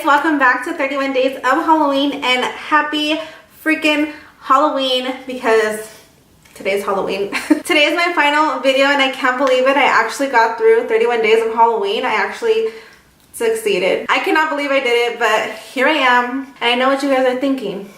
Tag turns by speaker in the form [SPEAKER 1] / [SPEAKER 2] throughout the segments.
[SPEAKER 1] guys, welcome back to 31 Days of Halloween, and happy freaking Halloween because today's Halloween. Today is my final video and I can't believe it. I actually got through 31 days of Halloween. I actually succeeded. I cannot believe I did it, but here I am. And I know what you guys are thinking.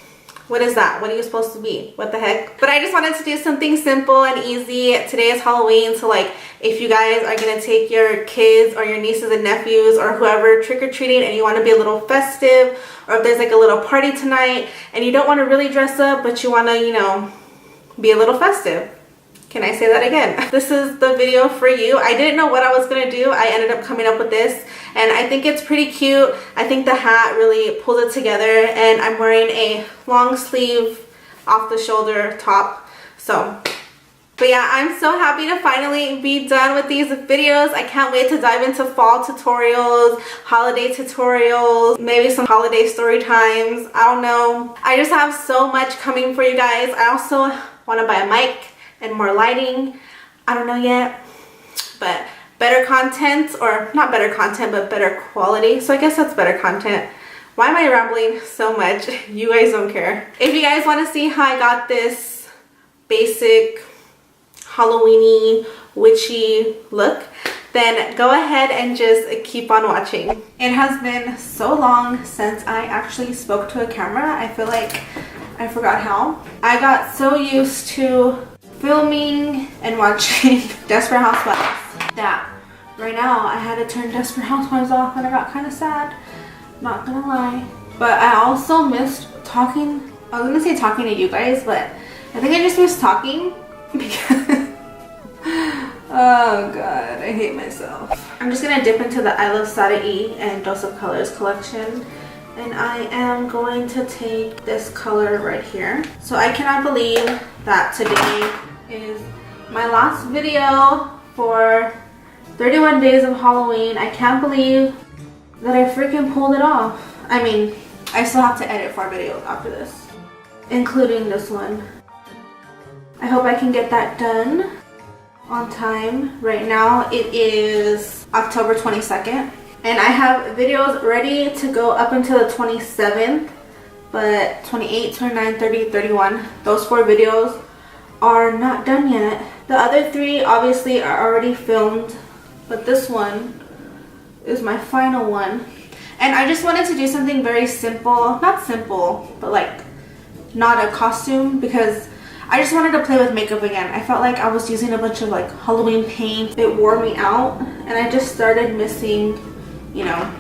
[SPEAKER 1] What is that? What are you supposed to be? What the heck? But I just wanted to do something simple and easy. Today is Halloween, so like if you guys are gonna take your kids or your nieces and nephews or whoever trick-or-treating and you want to be a little festive, or if there's like a little party tonight and you don't want to really dress up but you want to, you know, be a little festive. Can I say that again? This is the video for you. I didn't know what I was gonna do. I ended up coming up with this and I think it's pretty cute. I think the hat really pulls it together, and I'm wearing a long sleeve off the shoulder top. But yeah, I'm so happy to finally be done with these videos. I can't wait to dive into fall tutorials, holiday tutorials, maybe some holiday story times. I don't know. I just have so much coming for you guys. I also want to buy a mic and more lighting. I don't know yet, but better content, or not better content, but better quality. So I guess that's better content. Why am I rambling so much? You guys don't care. If you guys want to see how I got this basic Halloween-y, witchy look, then go ahead and just keep on watching. It has been so long since I actually spoke to a camera. I feel like I forgot how. I got so used to filming and watching Desperate Housewives that right now I had to turn Desperate Housewives off and I got kind of sad, not gonna lie. But I also missed talking. I was gonna say talking to you guys, but I think I just missed talking because oh god, I hate myself. I'm just gonna dip into the I Love CHATTY and Dose of Colors collection, and I am going to take this color right here. So I cannot believe that today is my last video for 31 days of Halloween. I can't believe that I freaking pulled it off. I mean, I still have to edit 4 videos after this, including this one. I hope I can get that done on time. Right now it is October 22nd and I have videos ready to go up until the 27th, but 28, 29, 30, 31, those 4 videos are not done yet. The other 3 obviously are already filmed, but this one is my final one. And I just wanted to do something very simple, not simple, but like not a costume, because I just wanted to play with makeup again. I felt like I was using a bunch of like Halloween paint. It wore me out and I just started missing, you know,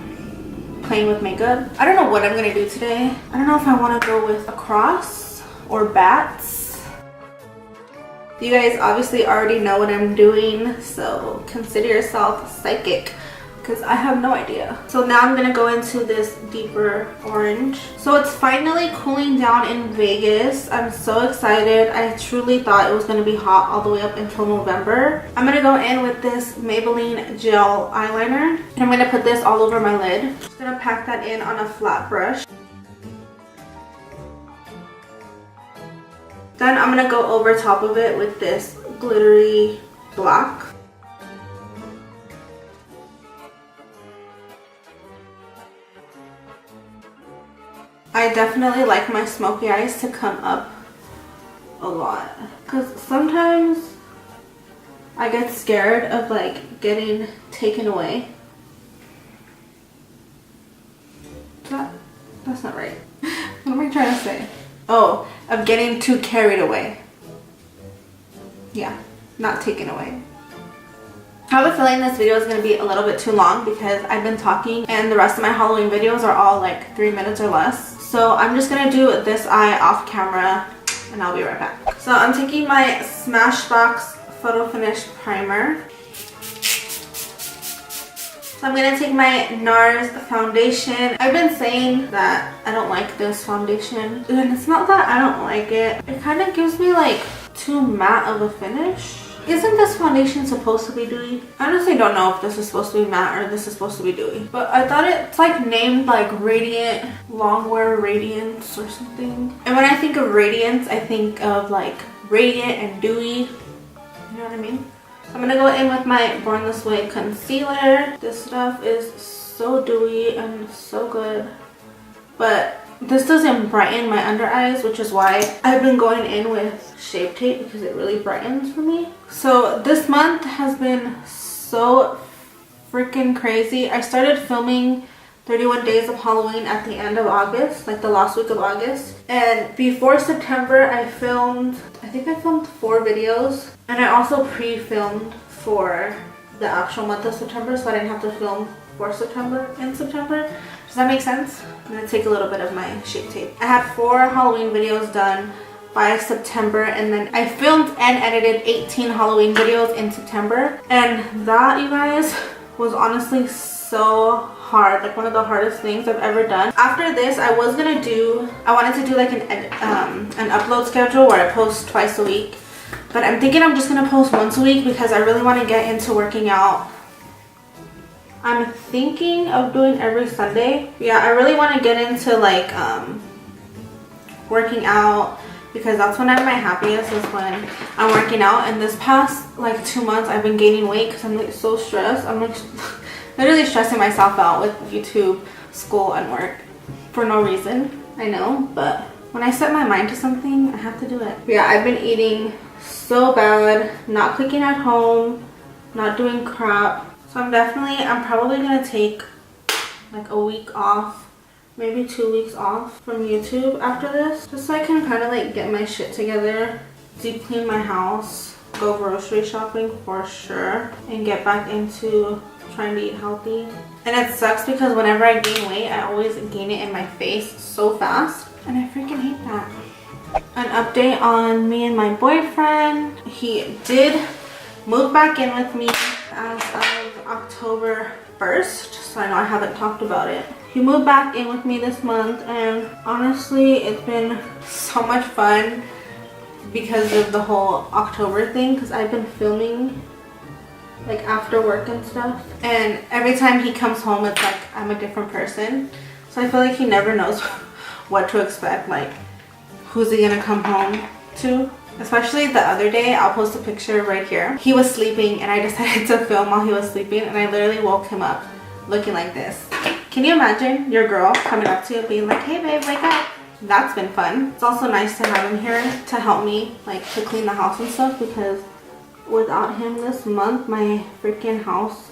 [SPEAKER 1] playing with makeup. I don't know what I'm gonna do today. I don't know if I want to go with a cross or bats. You guys obviously already know what I'm doing, so consider yourself psychic because I have no idea. So now I'm gonna go into this deeper orange. So it's finally cooling down in Vegas. I'm so excited. I truly thought it was gonna be hot all the way up until November. I'm gonna go in with this Maybelline gel eyeliner and I'm gonna put this all over my lid. I'm just gonna pack that in on a flat brush. Then I'm gonna go over top of it with this glittery black. I definitely like my smoky eyes to come up a lot because sometimes I get scared of like getting taken away. That's not right. What am I trying to say? Oh, of getting too carried away. Yeah, not taken away. I have a feeling this video is going to be a little bit too long because I've been talking and the rest of my Halloween videos are all like 3 minutes or less. So I'm just going to do this eye off camera and I'll be right back. So I'm taking my Smashbox Photo Finish Primer. So I'm going to take my NARS foundation. I've been saying that I don't like this foundation. And it's not that I don't like it. It kind of gives me like too matte of a finish. Isn't this foundation supposed to be dewy? I honestly don't know if this is supposed to be matte or this is supposed to be dewy. But I thought it's like named like Radiant Longwear Radiance or something. And when I think of radiance, I think of like radiant and dewy. You know what I mean? I'm gonna go in with my Born This Way concealer. This stuff is so dewy and so good. But this doesn't brighten my under eyes, which is why I've been going in with Shape Tape because it really brightens for me. So this month has been so freaking crazy. I started filming 31 Days of Halloween at the end of August, like the last week of August. And before September, I think I filmed 4 videos. And I also pre-filmed for the actual month of September, so I didn't have to film for September in September. Does that make sense? I'm gonna take a little bit of my Shape Tape. I had 4 Halloween videos done by September, and then I filmed and edited 18 Halloween videos in September. And that, you guys, was honestly so hard, like one of the hardest things I've ever done. After this, I wanted to do like an upload schedule where I post twice a week, but I'm thinking I'm just gonna post once a week because I really want to get into working out. I'm thinking of doing every Sunday. Yeah, I really want to get into like working out because that's when I'm my happiest, is when I'm working out. And this past like 2 months I've been gaining weight because I'm like so stressed. I'm like literally stressing myself out with YouTube, school, and work for no reason. I know, but when I set my mind to something, I have to do it. Yeah, I've been eating so bad, not cooking at home, not doing crap. So I'm probably gonna take like a week off, maybe 2 weeks off from YouTube after this, just so I can kind of like get my shit together, deep clean my house, go grocery shopping for sure, and get back into trying to eat healthy. And it sucks because whenever I gain weight, I always gain it in my face so fast, and I freaking hate that. An update on me and my boyfriend. He did move back in with me as of October 1st, so I know I haven't talked about it. He moved back in with me this month, and honestly it's been so much fun because of the whole October thing, because I've been filming like after work and stuff, and every time he comes home it's like I'm a different person. So I feel like he never knows what to expect, like who's he gonna come home to. Especially the other day, I'll post a picture right here. He was sleeping and I decided to film while he was sleeping, and I literally woke him up looking like this. Can you imagine your girl coming up to you being like, hey babe, wake up? That's been fun. It's also nice to have him here to help me, like to clean the house and stuff, because without him this month, my freaking house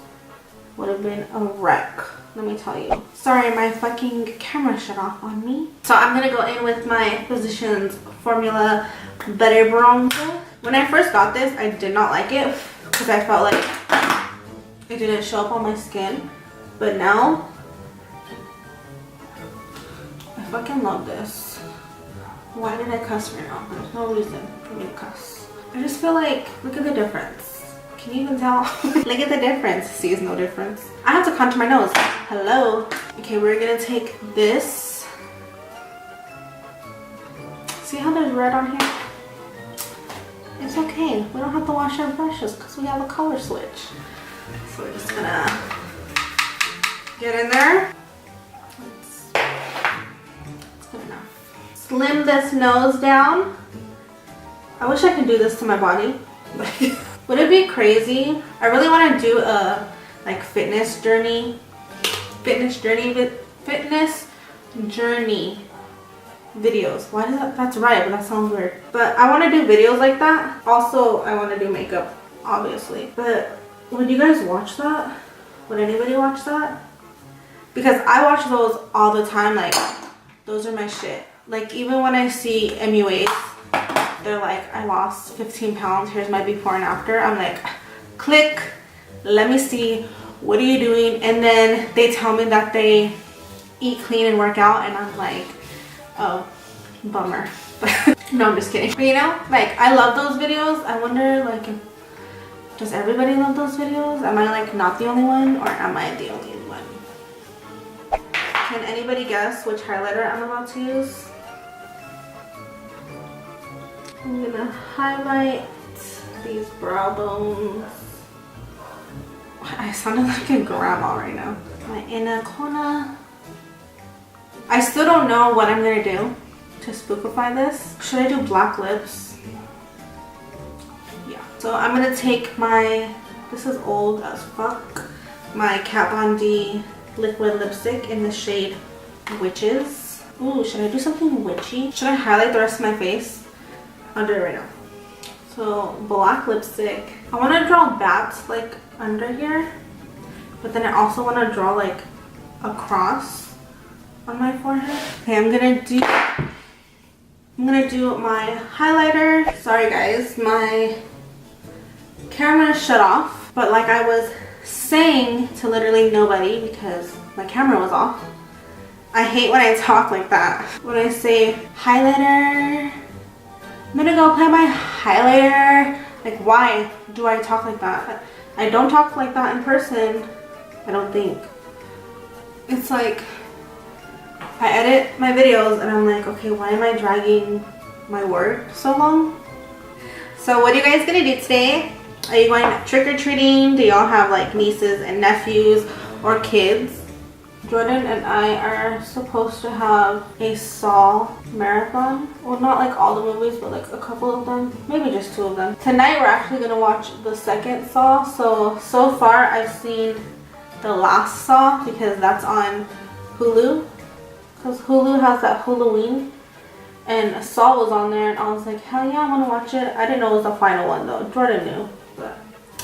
[SPEAKER 1] would have been a wreck. Let me tell you. Sorry, my fucking camera shut off on me. So I'm gonna go in with my Physicians Formula Butter Bronzer. When I first got this, I did not like it because I felt like it didn't show up on my skin. But now, I fucking love this. Why did I cuss right now? There's no reason for me to cuss. I just feel like, look at the difference. Can you even tell? Look at the difference. See, no difference. I have to contour my nose. Hello. Okay, we're gonna take this. See how there's red on here? It's okay. We don't have to wash our brushes because we have a color switch. So we're just gonna get in there. That's good enough. Slim this nose down. I wish I could do this to my body. Would it be crazy? I really want to do a like fitness journey videos. Why does that's right, but that sounds weird. But I want to do videos like that. Also, I want to do makeup, obviously. But would you guys watch that? Would anybody watch that? Because I watch those all the time. Like, those are my shit. Like, even when I see MUAs, they're like, I lost 15 pounds. Here's my before and after. I'm like, click. Let me see. What are you doing? And then they tell me that they eat clean and work out. And I'm like, oh, bummer. No, I'm just kidding. But you know, like, I love those videos. I wonder, like, does everybody love those videos? Am I, like, not the only one? Or am I the only one? Can anybody guess which highlighter I'm about to use? I'm gonna highlight these brow bones. I sounded like a grandma right now. My inner corner. I still don't know what I'm gonna do to spookify this. Should I do black lips? Yeah. So I'm gonna take my, this is old as fuck, my Kat Von D liquid lipstick in the shade Witches. Ooh, should I do something witchy? Should I highlight the rest of my face? I'll do it right now. So black lipstick. I want to draw bats like under here, but then I also want to draw like a cross on my forehead. Okay, I'm gonna do my highlighter. Sorry guys, my camera shut off, but like I was saying to literally nobody because my camera was off, I hate when I talk like that. When I say highlighter, I'm gonna go apply my highlighter. Like, why do I talk like that? I don't talk like that in person, I don't think. It's like, I edit my videos and I'm like, okay, why am I dragging my word so long? So what are you guys gonna do today? Are you going trick-or-treating? Do y'all have like nieces and nephews or kids? Jordan and I are supposed to have a Saw marathon. Well, not like all the movies, but like a couple of them. Maybe just 2 of them. Tonight we're actually gonna watch the second Saw. So far I've seen the last Saw because that's on Hulu. Because Hulu has that Halloween. And Saw was on there and I was like, hell yeah, I want to watch it. I didn't know it was the final one though. Jordan knew, but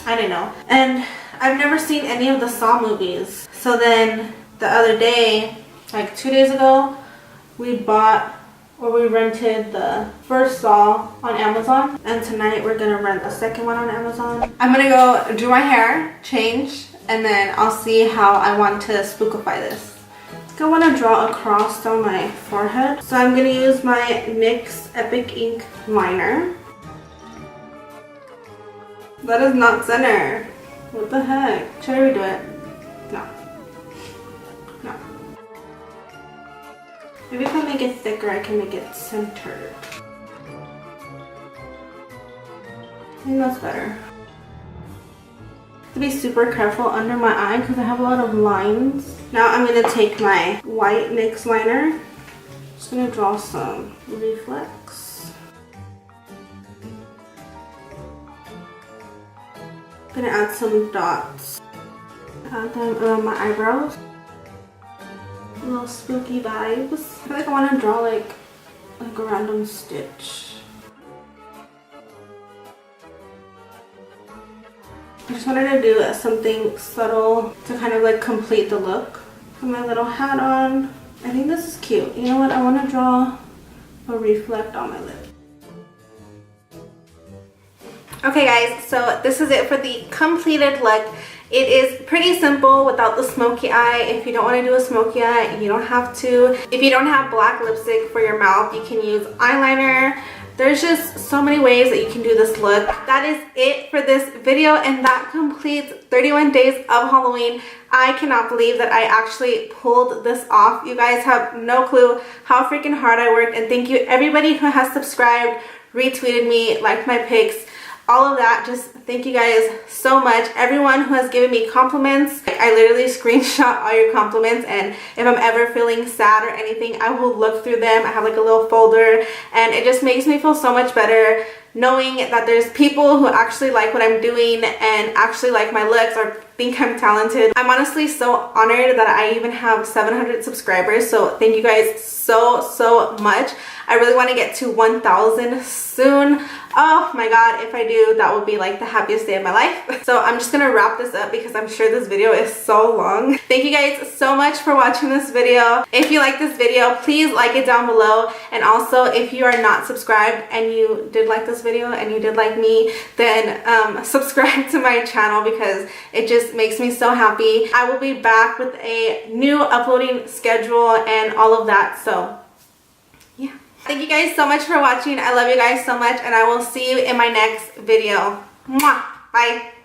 [SPEAKER 1] I didn't know. And I've never seen any of the Saw movies. So then the other day, like 2 days ago, we rented the first Saw on Amazon. And tonight we're going to rent the second one on Amazon. I'm going to go do my hair, change, and then I'll see how I want to spookify this. I want to draw a cross down my forehead. So I'm going to use my NYX Epic Ink liner. That is not center. What the heck? Should I redo it? No. No. Maybe if I make it thicker, I can make it centered. I think that's better. To be super careful under my eye because I have a lot of lines. Now I'm going to take my white NYX liner. Just going to draw some reflex. I'm going to add some dots. Add them around my eyebrows. Little spooky vibes. I feel like I want to draw like a random stitch. I just wanted to do something subtle to kind of like complete the look. Put my little hat on. I think this is cute. You know what? I want to draw a reflect on my lip. Okay guys, so this is it for the completed look. It is pretty simple without the smoky eye. If you don't want to do a smoky eye, you don't have to. If you don't have black lipstick for your mouth, you can use eyeliner. There's just so many ways that you can do this look. That is it for this video, and that completes 31 days of Halloween. I cannot believe that I actually pulled this off. You guys have no clue how freaking hard I worked, and thank you everybody who has subscribed, retweeted me, liked my pics, all of that. Just thank you guys so much. Everyone who has given me compliments, I literally screenshot all your compliments, and if I'm ever feeling sad or anything, I will look through them. I have like a little folder, and it just makes me feel so much better knowing that there's people who actually like what I'm doing and actually like my looks or think I'm talented. I'm honestly so honored that I even have 700 subscribers, so thank you guys so much. I really want to get to 1,000 soon. Oh my god, if I do, that will be like the happiest day of my life. So I'm just gonna wrap this up because I'm sure this video is so long. Thank you guys so much for watching this video. If you like this video, please like it down below, and also if you are not subscribed and you did like this video and you did like me, then subscribe to my channel because it just makes me so happy. I will be back with a new uploading schedule and all of that, so yeah. Thank you guys so much for watching. I love you guys so much, and I will see you in my next video. Mwah! Bye!